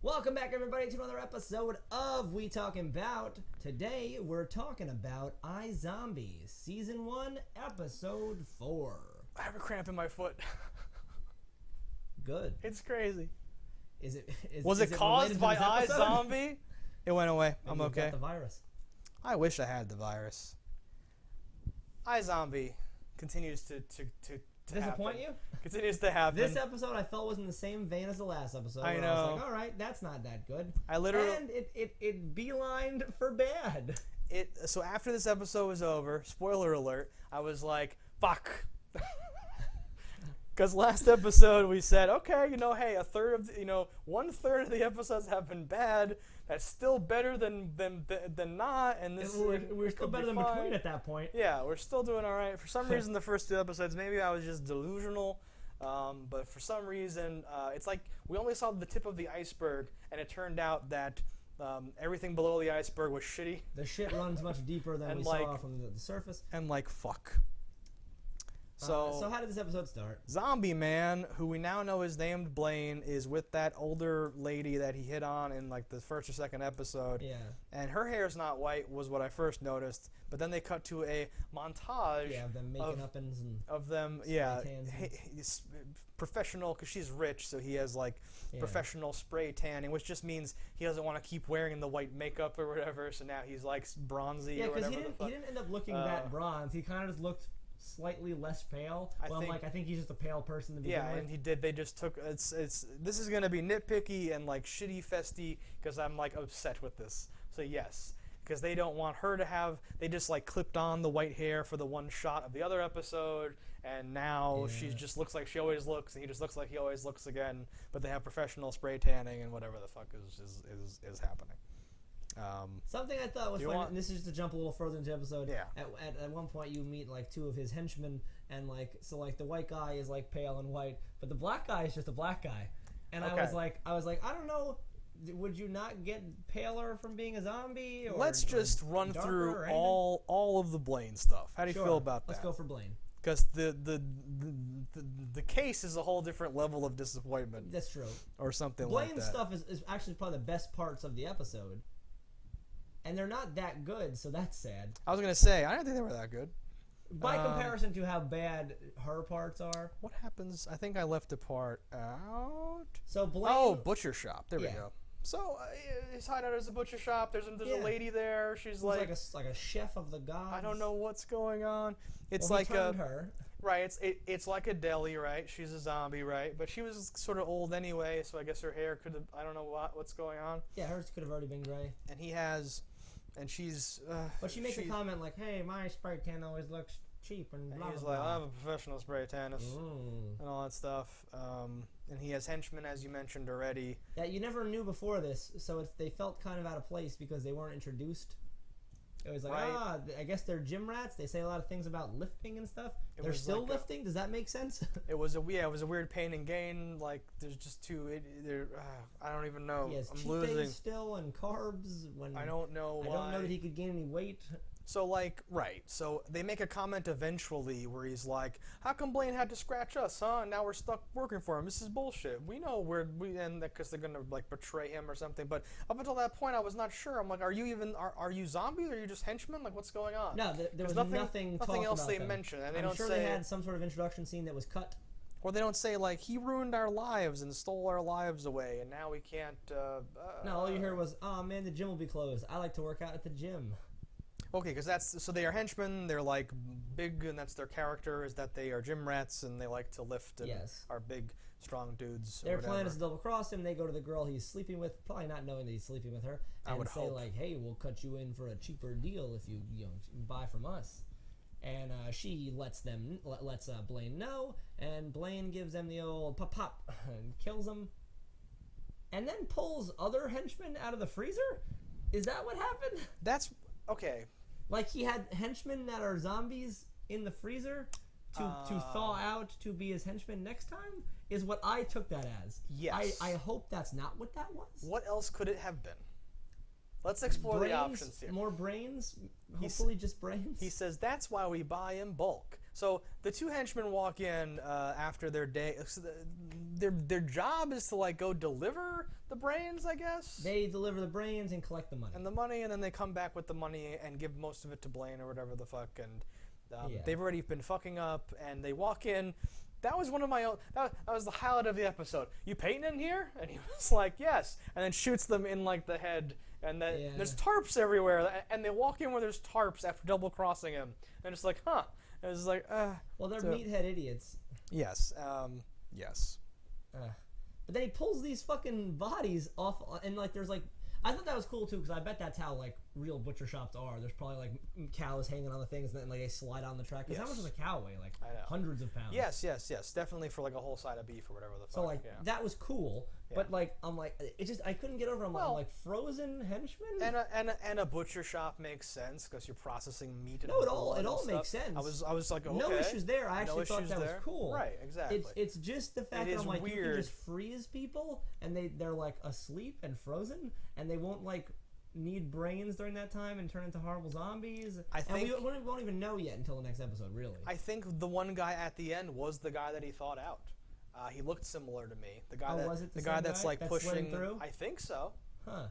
Welcome back, everybody, to another episode of We Talking About. Today, we're talking about iZombie, Season 1, Episode 4. I have a cramp in my foot. Good. It's crazy. Was it caused by iZombie? It went away. Maybe I'm okay. Got the virus. I wish I had the virus. iZombie continues to disappoint happen. you? Continues to happen. This episode I felt was in the same vein as the last episode. I know. I was like, all right, that's not that good. And it beelined for bad. So after this episode was over, spoiler alert, I was like, fuck. Because last episode we said, okay, hey, one third of the episodes have been bad. That's still better than not, and we're still better than between at that point. Yeah, we're still doing all right. For some reason, the first two episodes, maybe I was just delusional, but for some reason, it's like we only saw the tip of the iceberg, and it turned out that everything below the iceberg was shitty. The shit runs much deeper than we saw from the surface. And fuck. So how did this episode start? Zombie man, who we now know is named Blaine, is with that older lady that he hit on in the first or second episode. Yeah. And her hair's not white was what I first noticed. But then they cut to a montage. Yeah, of them making uppins and of them. Yeah, he's professional because she's rich, so he has professional spray tanning, which just means he doesn't want to keep wearing the white makeup or whatever. So now he's bronzy. Yeah, because he didn't end up looking that bronze. He kind of just looked slightly less pale. I think he's just a pale person to begin with. And he did. They just took this is gonna be nitpicky and shitty festy because I'm upset with this. So yes, because they don't want her to have. They just clipped on the white hair for the one shot of the other episode, and now she just looks like she always looks, and he just looks like he always looks again. But they have professional spray tanning and whatever the fuck is happening. Something I thought was funny, and this is just to jump a little further into the episode. Yeah. At one point, you meet two of his henchmen, and the white guy is pale and white, but the black guy is just a black guy. And okay. I was like, I don't know, would you not get paler from being a zombie? Let's just run through all of the Blaine stuff. How do you feel about that? Let's go for Blaine. Because the case is a whole different level of disappointment. That's true. Or something like that. Blaine's stuff is actually probably the best parts of the episode. And they're not that good, so that's sad. I was going to say, I didn't think they were that good. By comparison to how bad her parts are. What happens? I think I left a part out. So Blaine... Oh, butcher shop. There we go. So his hideout is a butcher shop. There's a lady there. She's like a chef of the gods. I don't know what's going on. It's he turned her. Right, it's like a deli, right? She's a zombie, right? But she was sort of old anyway, so I guess her hair could have... I don't know what's going on. Yeah, hers could have already been gray. And he has... And she's... but she makes a comment hey, my spray tan always looks cheap and blah, he's blah, blah. I have a professional spray tannist and all that stuff. And he has henchmen, as you mentioned already. Yeah, you never knew before this, so they felt kind of out of place because they weren't introduced. It was I guess they're gym rats. They say a lot of things about lifting and stuff. They're still lifting? Does that make sense? It was a weird pain and gain. There's just two. I don't even know. He has I'm cheat losing. Days still and carbs. I don't know why. I don't know that he could gain any weight. So right. So they make a comment eventually where he's like, "How come Blaine had to scratch us, huh? And now we're stuck working for him. This is bullshit. We know and because they're gonna betray him or something." But up until that point, I was not sure. I'm like, "Are you zombies? Or are you just henchmen? What's going on?" No, there was nothing else about they them. mention, and I'm sure they had some sort of introduction scene that was cut. Or they don't say he ruined our lives and stole our lives away, and now we can't. No, all you heard was, "Oh man, the gym will be closed. I like to work out at the gym." Okay, because so they are henchmen. They're big, and that's their character is that they are gym rats and they like to lift and are big, strong dudes. Their plan is to double cross him. They go to the girl he's sleeping with, probably not knowing that he's sleeping with her, and say "Hey, we'll cut you in for a cheaper deal if you buy from us." And she lets Blaine know, and Blaine gives them the old pop and kills them, and then pulls other henchmen out of the freezer. Is that what happened? That's okay. He had henchmen that are zombies in the freezer to thaw out to be his henchmen next time, is what I took that as. Yes. I hope that's not what that was. What else could it have been? Let's explore the options here. More brains? Hopefully just brains? He says that's why we buy in bulk. So the two henchmen walk in after their day. So their job is to like go deliver the brains, I guess. They deliver the brains and collect the money. And then they come back with the money and give most of it to Blaine or whatever the fuck. And they've already been fucking up, and they walk in. That was one of my own. That was the highlight of the episode. You Peyton in here? And he was like, yes. And then shoots them in like the head. And then there's tarps everywhere. And they walk in where there's tarps after double crossing him. And it's like, huh. And it's like, well, they're meathead idiots. Yes. Yes. But then he pulls these fucking bodies off, and like there's like. I thought that was cool too, because I bet that's how like real butcher shops are. There's probably like cows hanging on the things, and then like they slide on the track. Because how much does a cow weigh? Like hundreds of pounds. Yes. Definitely for like a whole side of beef or whatever the fuck. So like that was cool, but like I'm like it just I couldn't get over. I'm like frozen henchmen. And a butcher shop makes sense because you're processing meat. And it all makes sense. I was like, okay. No issues there. I actually thought that was cool. Right, exactly. It's just the fact that I'm like weird. You can just freeze people and they're like asleep and frozen and they won't like need brains during that time and turn into horrible zombies. We won't even know yet until the next episode, really. I think the one guy at the end was the guy that he thought out. He looked similar to me. The guy that's like pushing through. I think so. Huh.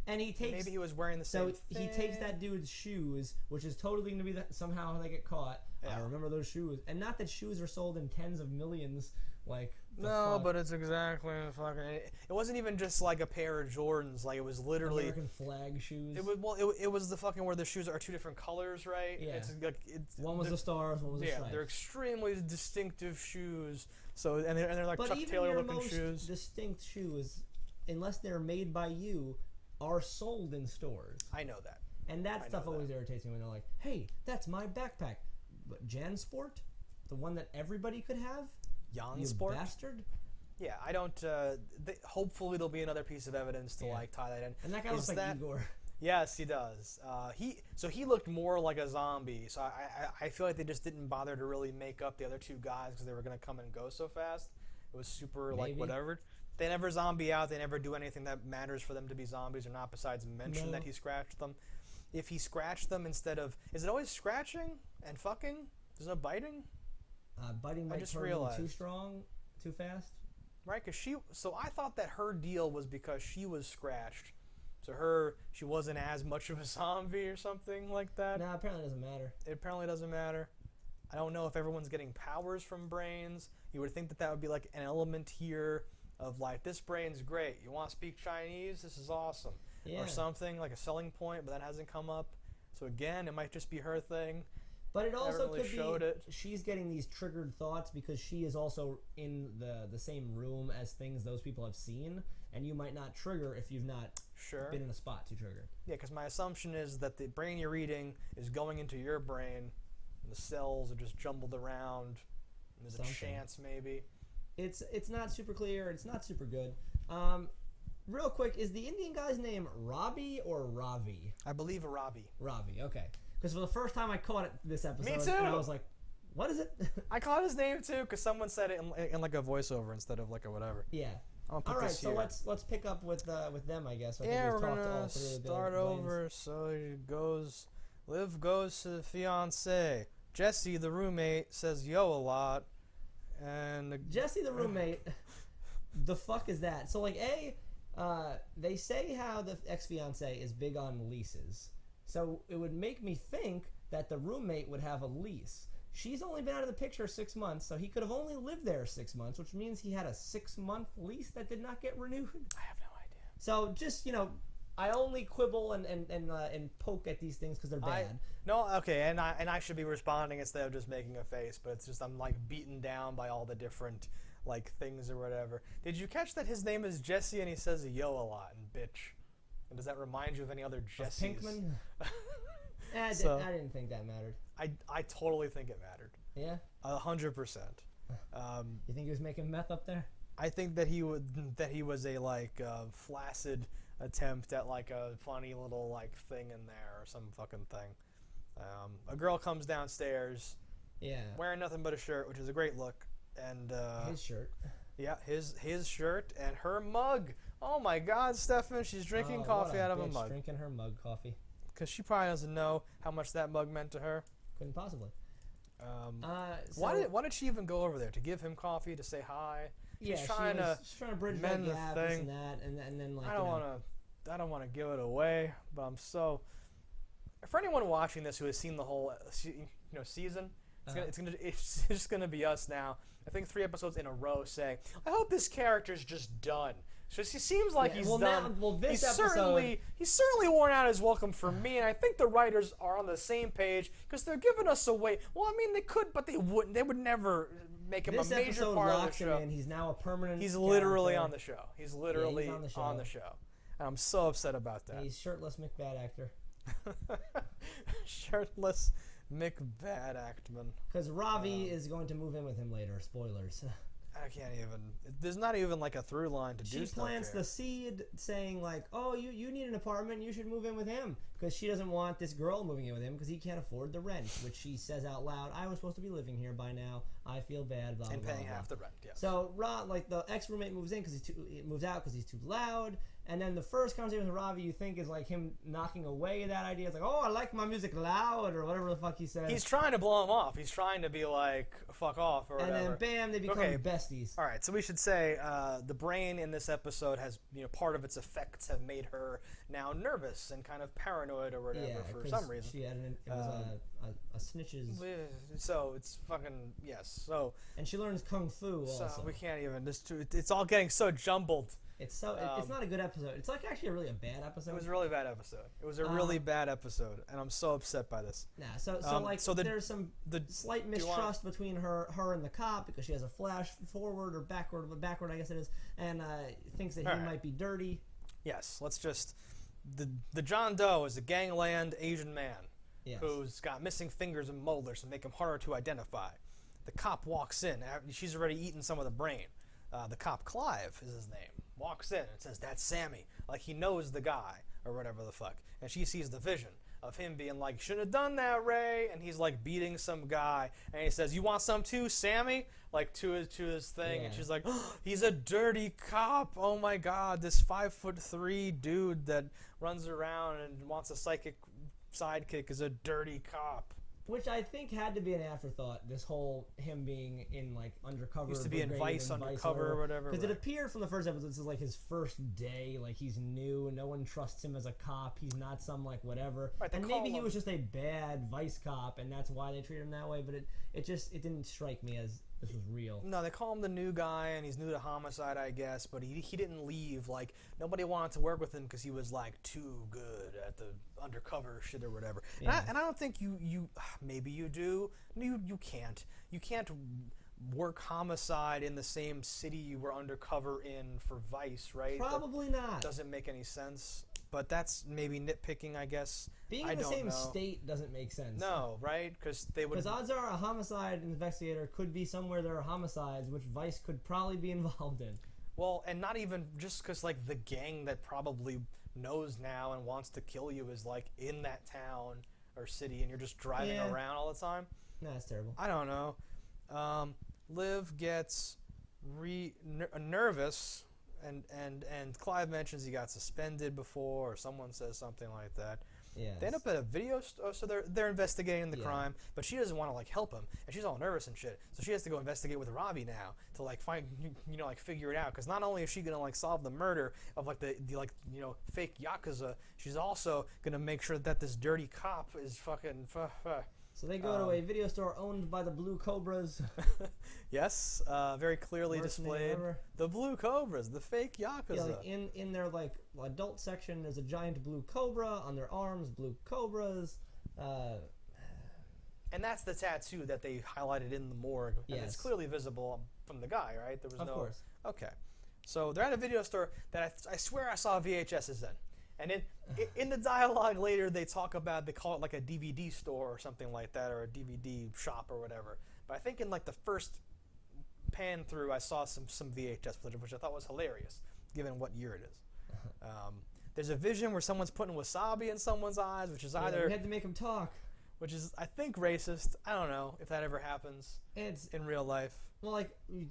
And he takes. Maybe he was wearing the same. So he takes that dude's shoes, which is totally going to be somehow how they get caught. Yeah. I remember those shoes, and not that shoes are sold in tens of millions. Like but it's exactly fucking. It wasn't even just like a pair of Jordans. Like it was literally American flag shoes. It was the fucking where the shoes are two different colors, right? Yeah. It's one was the stars, one was the stripes. Yeah, they're extremely distinctive shoes. So and they're like Chuck Taylor looking shoes. Distinct shoes, unless they're made by you, are sold in stores. I know that. And that stuff always irritates me when they're like, "Hey, that's my backpack." But JanSport, the one that everybody could have. JanSport? You bastard. Yeah, I don't. Hopefully, there'll be another piece of evidence to like tie that in. And that guy looks like Igor. Yes, he does. He looked more like a zombie. So I feel like they just didn't bother to really make up the other two guys because they were gonna come and go so fast. It was super like whatever. They never zombie out. They never do anything that matters for them to be zombies or not. Besides mention that he scratched them. If he scratched them instead of, is it always scratching and fucking? There's no biting. Biting might turn too strong, too fast. Right, so I thought that her deal was because she was scratched. So she wasn't as much of a zombie or something like that. No, apparently it doesn't matter. It apparently doesn't matter. I don't know if everyone's getting powers from brains. You would think that would be like an element here of like, this brain's great. You want to speak Chinese? This is awesome. Yeah. Or something, like a selling point, but that hasn't come up. So again, it might just be her thing. But it also could be she's getting these triggered thoughts because she is also in the same room as things those people have seen, and you might not trigger if you've not been in a spot to trigger. Yeah, because my assumption is that the brain you're reading is going into your brain, and the cells are just jumbled around, and there's a chance maybe. It's not super clear. It's not super good. Real quick, is the Indian guy's name Robbie or Ravi? I believe Ravi. Ravi, okay. Because for the first time I caught it this episode. Me too. And I was like, what is it? I caught his name too because someone said it in like a voiceover instead of like a whatever. Yeah. All right, so let's pick up with them, I guess. We're gonna start over. So Liv goes to the fiance. Jesse, the roommate, says yo a lot, and Jesse, the roommate, the fuck is that? So like they say how the ex-fiance is big on leases. So it would make me think that the roommate would have a lease. She's only been out of the picture 6 months, so he could have only lived there 6 months, which means he had a 6-month lease that did not get renewed. I have no idea. So just, I only quibble and poke at these things because they're bad. And I should be responding instead of just making a face, but it's just I'm like beaten down by all the different like things or whatever. Did you catch that his name is Jesse and he says yo a lot and bitch? And does that remind you of any other Jessies? Pinkman? I didn't think that mattered. I totally think it mattered. Yeah? 100%. You think he was making meth up there? I think that he was a like flaccid attempt at like a funny little like thing in there or some fucking thing. A girl comes downstairs. Yeah. Wearing nothing but a shirt, which is a great look. And his shirt. Yeah, his shirt and her mug. Oh my God, Stefan, she's drinking coffee out of a mug. Drinking her mug coffee. Because she probably doesn't know how much that mug meant to her. Couldn't possibly. Why did she even go over there? To give him coffee, to say hi? She's trying to bridge that gap, this and that, and then like. I don't want to give it away, but I'm so. For anyone watching this who has seen the whole, season, it's just gonna be us now. I think 3 episodes in a row saying, "I hope this character's just done." So he seems like he's done. He's certainly worn out his welcome for me, and I think the writers are on the same page because they're giving us away. Well, I mean, they could, but they wouldn't. They would never make him a major part of the show. Him in. He's now a permanent. He's literally on the show. He's literally on the show, and I'm so upset about that. He's shirtless McBad actor. Shirtless McBad actman. Because Ravi is going to move in with him later. Spoilers. I can't even. There's not even like a through line to do stuff. She plants the seed saying like, "Oh, you need an apartment. You should move in with him," because she doesn't want this girl moving in with him because he can't afford the rent. Which she says out loud, "I was supposed to be living here by now. I feel bad." Blah, and blah, paying blah, half the rent. Yeah. So the ex roommate moves in because he moves out because he's too loud. And then the first conversation with Ravi, you think, is like him knocking away that idea. It's like, "Oh, I like my music loud," or whatever the fuck he says. He's trying to blow him off. He's trying to be like, "Fuck off," or whatever. And then, bam, they become besties. All right, so we should say the brain in this episode has, part of its effects have made her now nervous and kind of paranoid or whatever for some reason. She had it was a snitches. So it's fucking yes. So and she learns kung fu also. So we can't even. It's all getting so jumbled. It's not a good episode. It's like actually a bad episode. It was a really bad episode. It was a really bad episode, and I'm so upset by this. There's some slight mistrust between her and the cop because she has a flash forward or backward I guess it is, and thinks that he might be dirty. Yes, let's just the John Doe is a gangland Asian man who's got missing fingers and molars to make him harder to identify. The cop walks in. She's already eaten some of the brain. The cop, Clive is his name, walks in and says, "That's Sammy." Like he knows the guy or whatever the fuck. And she sees the vision of him being like, "Shouldn't have done that, Ray." And he's like beating some guy. And he says, "You want some too, Sammy?" Like to his thing. Yeah. And she's like, "Oh, he's a dirty cop. Oh my God, this 5'3" dude that runs around and wants a psychic sidekick is a dirty cop." Which I think had to be an afterthought. This whole him being in like undercover. Used to be in Vice undercover or whatever. Because it appeared from the first episode this is like his first day. Like he's new and no one trusts him as a cop. He's not some like whatever. Right, and maybe he was just a bad Vice cop and that's why they treat him that way. But it didn't strike me as this was real. No, they call him the new guy and he's new to homicide, I guess. But he didn't leave. Like nobody wanted to work with him because he was like too good at the undercover shit or whatever. Yeah. And I don't think you maybe you do. You can't. You can't work homicide in the same city you were undercover in for Vice, right? Probably not. Doesn't make any sense. But that's maybe nitpicking, I guess. Being in the same state doesn't make sense. No, right? Because odds are a homicide investigator could be somewhere there are homicides, which Vice could probably be involved in. Well, and not even just because like the gang that probably knows now and wants to kill you is like in that town or city, and you're just driving around all the time. No, that's terrible. I don't know. Liv gets nervous. And Clive mentions he got suspended before, or someone says something like that. Yeah. They end up at a video store, so they're investigating the crime, but she doesn't want to like help him, and she's all nervous and shit. So she has to go investigate with Ravi now to like find, like figure it out. Because not only is she gonna like solve the murder of like the fake yakuza, she's also gonna make sure that this dirty cop is fucking. So they go to a video store owned by the Blue Cobras. Yes, very clearly displayed. The Blue Cobras, the fake yakuza. Yeah, like in their like adult section, there's a giant blue cobra on their arms. Blue cobras. And that's the tattoo that they highlighted in the morgue. And it's clearly visible from the guy, right? There was Of course. Okay. So they're at a video store that I swear I saw VHSs in. And in the dialogue later, they call it like a DVD store or something like that, or a DVD shop or whatever. But I think in like the first pan through, I saw some VHS footage, which I thought was hilarious, given what year it is. There's a vision where someone's putting wasabi in someone's eyes, which is either... we had to make him talk. which is, I think, racist. I don't know if that ever happens in real life. Well, like,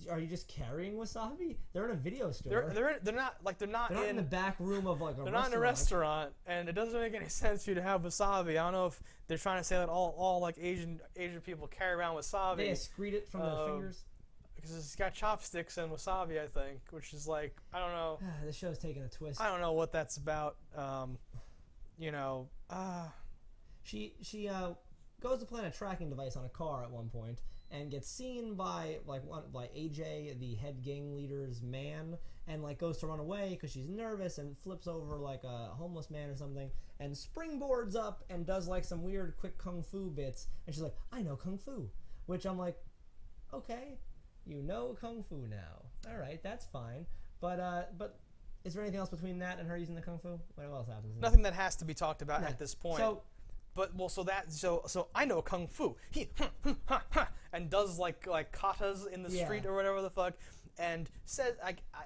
are you just carrying wasabi? They're in a video store. They're not in the back room of like a restaurant. They're not in a restaurant, and it doesn't make any sense for you to have wasabi. I don't know if they're trying to say that all like Asian people carry around wasabi. They excrete it from their fingers. Because it's got chopsticks and wasabi, I think, which is like, I don't know. This show's taking a twist. I don't know what that's about. She goes to plant a tracking device on a car at one point and gets seen by AJ, the head gang leader's man, and like goes to run away because she's nervous and flips over like a homeless man or something and springboards up and does like some weird quick kung fu bits, and she's like, I know kung fu, which I'm like, okay, you know kung fu now, all right, that's fine, but is there anything else between that and her using the kung fu? What else happens? Nothing that has to be talked about at this point. So I know kung fu. He and does like katas in the street or whatever the fuck, and says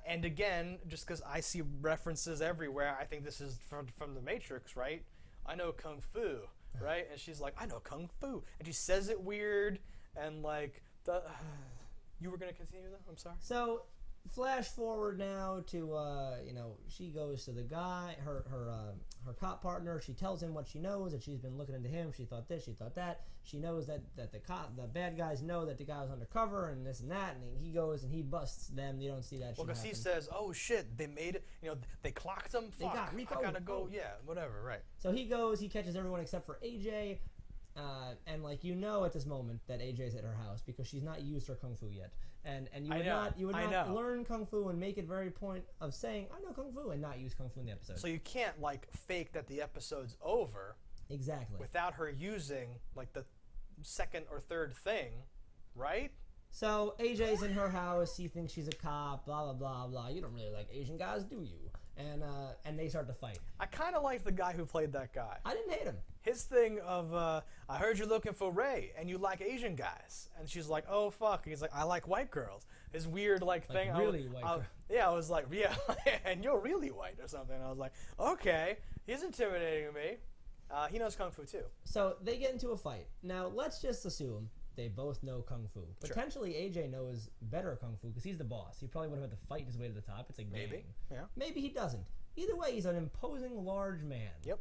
and again, just because I see references everywhere, I think this is from the Matrix, right? I know kung fu, right? And she's like, I know kung fu, and she says it weird, and like you were gonna continue though? I'm sorry. So flash forward now to she goes to the guy, her cop partner. She tells him what she knows, that she's been looking into him. She thought this, she thought that. She knows that the bad guys know that the guy was undercover and this and that, and he goes and he busts them. You don't see that shit Well, because happen. he says, oh shit, they made it, they clocked him. Fuck, I gotta go. Yeah, whatever, right. So he goes, he catches everyone except for AJ, and like at this moment that AJ's at her house because she's not used her kung fu yet. And you would not learn kung fu and make it very point of saying I know kung fu and not use kung fu in the episode. So you can't like fake that the episode's over. Exactly. Without her using like the second or third thing, right? So AJ's in her house. He thinks she's a cop. Blah blah blah blah. You don't really like Asian guys, do you? And they start to fight. I kind of like the guy who played that guy. I didn't hate him. His thing of, I heard you're looking for Ray, and you like Asian guys. And she's like, oh, fuck. He's like, I like white girls. His weird, thing. Really white. Yeah, I was like, yeah, and you're really white or something. And I was like, okay, he's intimidating me. He knows Kung Fu, too. So they get into a fight. Now, let's just assume they both know Kung Fu. Sure. Potentially, AJ knows better Kung Fu because he's the boss. He probably would have had to fight his way to the top. It's a gang. Maybe, yeah. Maybe he doesn't. Either way, he's an imposing large man. Yep.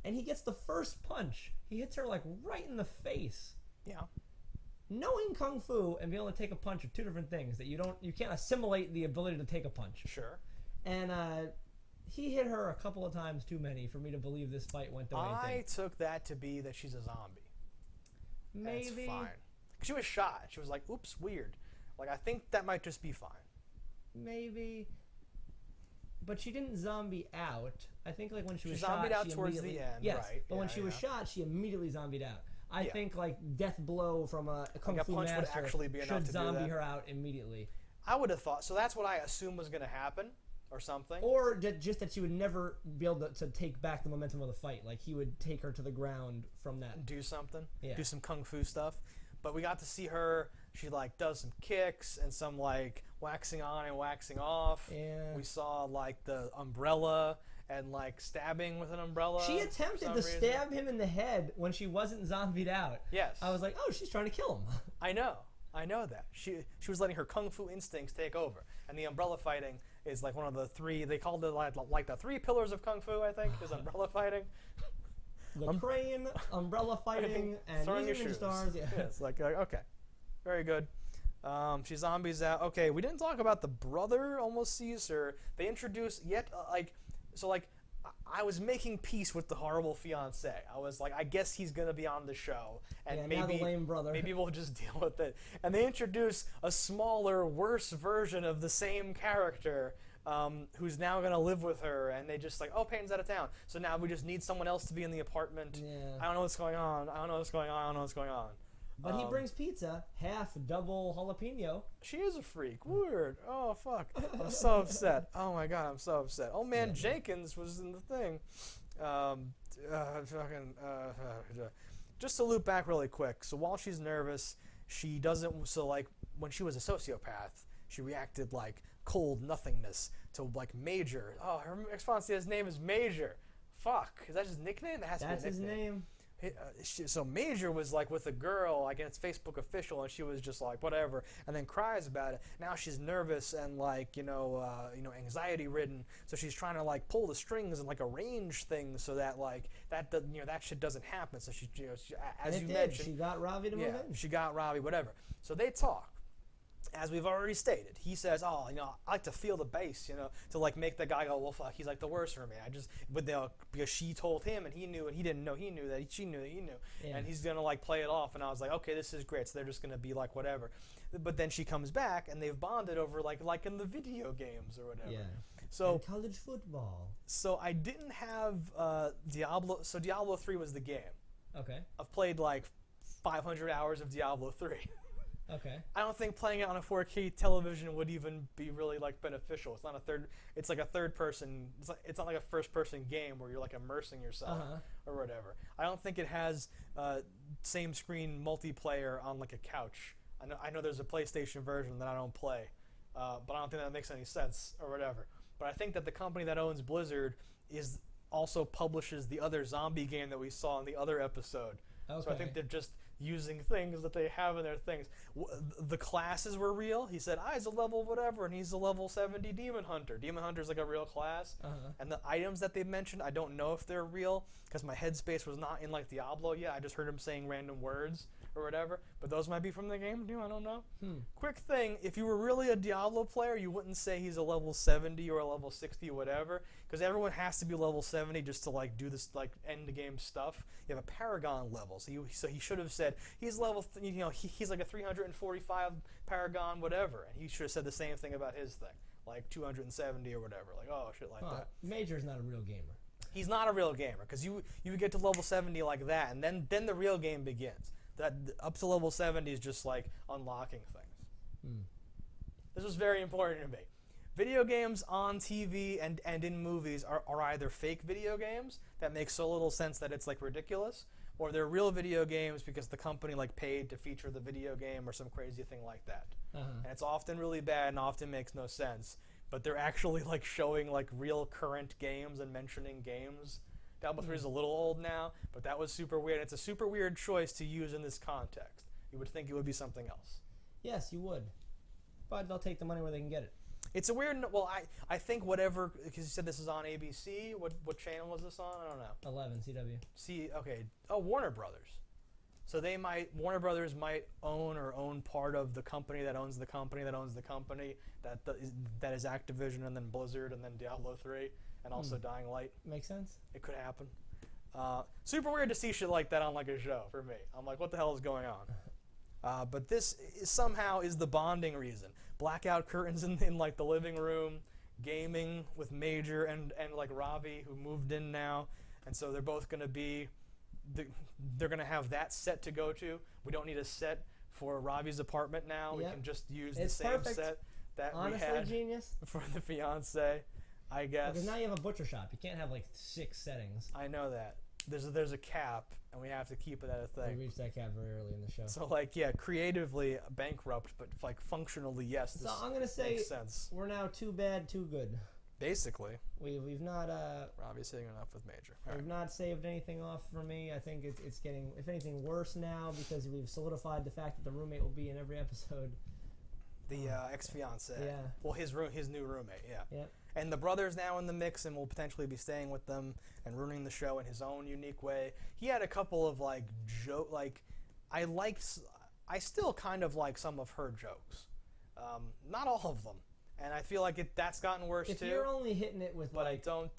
And he gets the first punch. He hits her right in the face. Yeah. Knowing Kung Fu and being able to take a punch are two different things that you can't assimilate the ability to take a punch. Sure. And he hit her a couple of times too many for me to believe this fight went the way it did. I took that to be that she's a zombie. Maybe. That's fine. She was shot. She was like, oops, weird. I think that might just be fine. Maybe. But she didn't zombie out. I think when she was shot, zombied out towards the end. Yes, right. but when she was shot, she immediately zombied out. I think death blow from a kung fu punch master would actually be enough should to zombie do that. her out immediately. I would have thought. So that's what I assumed was going to happen, or something. Or just that she would never be able to take back the momentum of the fight. Like he would take her to the ground from that. Do something. Yeah. Do some kung fu stuff. But we got to see her. She does some kicks and some waxing on and waxing off. Yeah. We saw the umbrella and stabbing with an umbrella. She attempted to stab him in the head when she wasn't zombied out. Yes. I was like, oh, she's trying to kill him. I know that. She was letting her kung fu instincts take over. And the umbrella fighting is one of the three. They called it the three pillars of kung fu. I think is umbrella fighting. The crane, umbrella fighting, and throwing your using shoes. stars. Yeah. It's okay, very good. She zombies out. Okay, we didn't talk about the brother. Almost sees her. They introduce I was making peace with the horrible fiance. I was like, I guess he's gonna be on the show, and now the lame brother. Maybe we'll just deal with it. And they introduce a smaller, worse version of the same character. Who's now going to live with her, and they just Peyton's out of town. So now we just need someone else to be in the apartment. Yeah. I don't know what's going on. But he brings pizza, half double jalapeno. She is a freak. Weird. Oh, fuck. I'm so upset. Oh, my God, I'm so upset. Oh, man, Jenkins was in the thing. Just to loop back really quick. So while she's nervous, she doesn't... So, when she was a sociopath, she reacted cold nothingness to Major. Oh, her ex-fiance's name is Major. Fuck. Is that his nickname? That has to be his nickname. So Major was like with a girl, like it's Facebook official, and she was just like whatever, and then cries about it. Now she's nervous and like anxiety ridden, so she's trying to like pull the strings and like arrange things so that like that shit doesn't happen. So she, as you mentioned, she got Ravi to move in. She got Ravi, whatever. So they talk. As we've already stated, he says, "Oh, I like to feel the bass, to like make the guy go, well, fuck, he's like the worst for me. Because she told him, and he knew, and he didn't know, he knew that she knew that he knew, and he's gonna like play it off." And I was like, okay, this is great. So they're just gonna be like whatever. But then she comes back, and they've bonded over like in the video games or whatever. Yeah. So and college football. So I didn't have Diablo. So Diablo 3 was the game. Okay. I've played like 500 hours of Diablo 3. Okay. I don't think playing it on a 4K television would even be really like beneficial. It's not a third. It's like a third person. It's not like a first person game where you're like immersing yourself or whatever. I don't think it has same screen multiplayer on like a couch. I know there's a PlayStation version that I don't play, but I don't think that makes any sense or whatever. But I think that the company that owns Blizzard also publishes the other zombie game that we saw in the other episode. Okay. So I think they're just using things that they have in their things. The classes were real. He said, he's a level whatever, and he's a level 70 Demon Hunter. Demon Hunter's like a real class. And the items that they mentioned, I don't know if they're real, because my headspace was not in like Diablo yet. I just heard him saying random words or whatever. But those might be from the game too, I don't know. Quick thing, if you were really a Diablo player, you wouldn't say he's a level 70 or a level 60 or whatever, because everyone has to be level 70 just to like do this like end game stuff. You have a Paragon level, so he should have said he's level, he's like a 345 Paragon whatever, and he should have said the same thing about his thing, like 270 or whatever, like shit like that. Major's not a real gamer. He's not a real gamer, because you get to level 70 like that, and then the real game begins. That up to level 70 is just like unlocking things. This was very important to me. Video games on TV and in movies are either fake video games that make so little sense that it's like ridiculous, or they're real video games because the company like paid to feature the video game or some crazy thing like that. And it's often really bad and often makes no sense, but they're actually like showing like real current games and mentioning games. Diablo 3 is a little old now, but that was super weird. It's a super weird choice to use in this context. You would think it would be something else. Yes, you would. But they'll take the money where they can get it. It's a weird. Well, I think whatever, because you said this is on ABC. What channel was this on? I don't know. 11 CW. Okay. Oh, Warner Brothers. So Warner Brothers might own part of the company that owns the company that owns the company that is Activision, and then Blizzard, and then Diablo 3, and also Dying Light. Makes sense. It could happen. Super weird to see shit like that on like a show for me. I'm like, what the hell is going on? But this somehow is the bonding reason. Blackout curtains in like the living room, gaming with Major and like Ravi, who moved in now, and so they're both going to be. They're going to have that set to go to. We don't need a set for Ravi's apartment now. Yep. We can just use the same set that Honestly, we had genius. for the fiance, I guess. Because now you have a butcher shop. You can't have like 6 settings. I know that. There's a cap, and we have to keep it at a thing. We reached that cap very early in the show. So like, yeah, creatively bankrupt, but like functionally, yes. So I'm gonna say makes sense. We're now too bad, too good. Basically. We've not Robbie's hitting enough with Major. We've not saved anything off for me. I think it's getting, if anything, worse now, because we've solidified the fact that the roommate will be in every episode. The ex-fiance. Yeah. Well, his new roommate. Yeah. Yep. And the brother's now in the mix and will potentially be staying with them and ruining the show in his own unique way. He had a couple of like I still kind of like some of her jokes. Not all of them. And I feel like that's gotten worse if too. If you're only hitting it with but I don't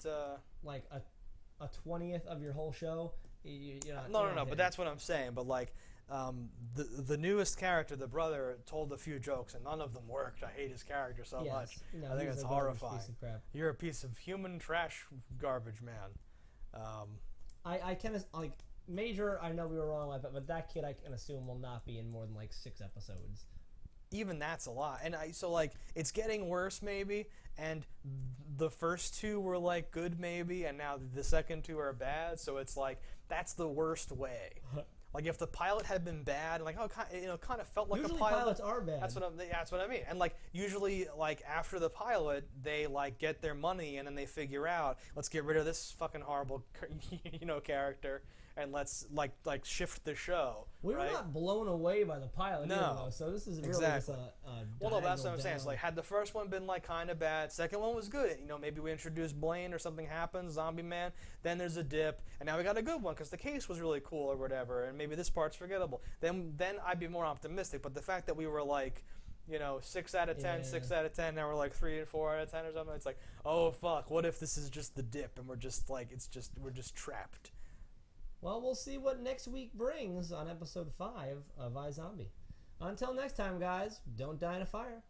like a 20th of your whole show, No. But that's what I'm saying. But like, the newest character, the brother, told a few jokes and none of them worked. I hate his character so much. No, I think it's horrifying. Piece of crap. You're a piece of human trash garbage, man. I can like Major. I know we were wrong, but that kid I can assume will not be in more than like 6 episodes. Even that's a lot. And so like it's getting worse maybe, and the first 2 were like good maybe, and now the second 2 are bad, so it's like that's the worst way. Like if the pilot had been bad, like kind of felt like usually a pilot. Pilots are bad. That's what I mean. And like usually like after the pilot, they like get their money and then they figure out, let's get rid of this fucking horrible character, and let's like shift the show. We were not blown away by the pilot, either, though, so this is really just a well, no, that's what I'm saying. down. It's like, had the first one been like kind of bad, second one was good. You know, maybe we introduce Blaine or something happens, Zombie Man. Then there's a dip, and now we got a good one because the case was really cool or whatever, and maybe this part's forgettable. Then I'd be more optimistic. But the fact that we were like, you know, 6 out of 10, 6 out of 10. Now we're like 3 and 4 out of 10 or something. It's like, oh fuck, what if this is just the dip and we're just like, we're just trapped. Well, we'll see what next week brings on episode 5 of iZombie. Until next time, guys, don't die in a fire.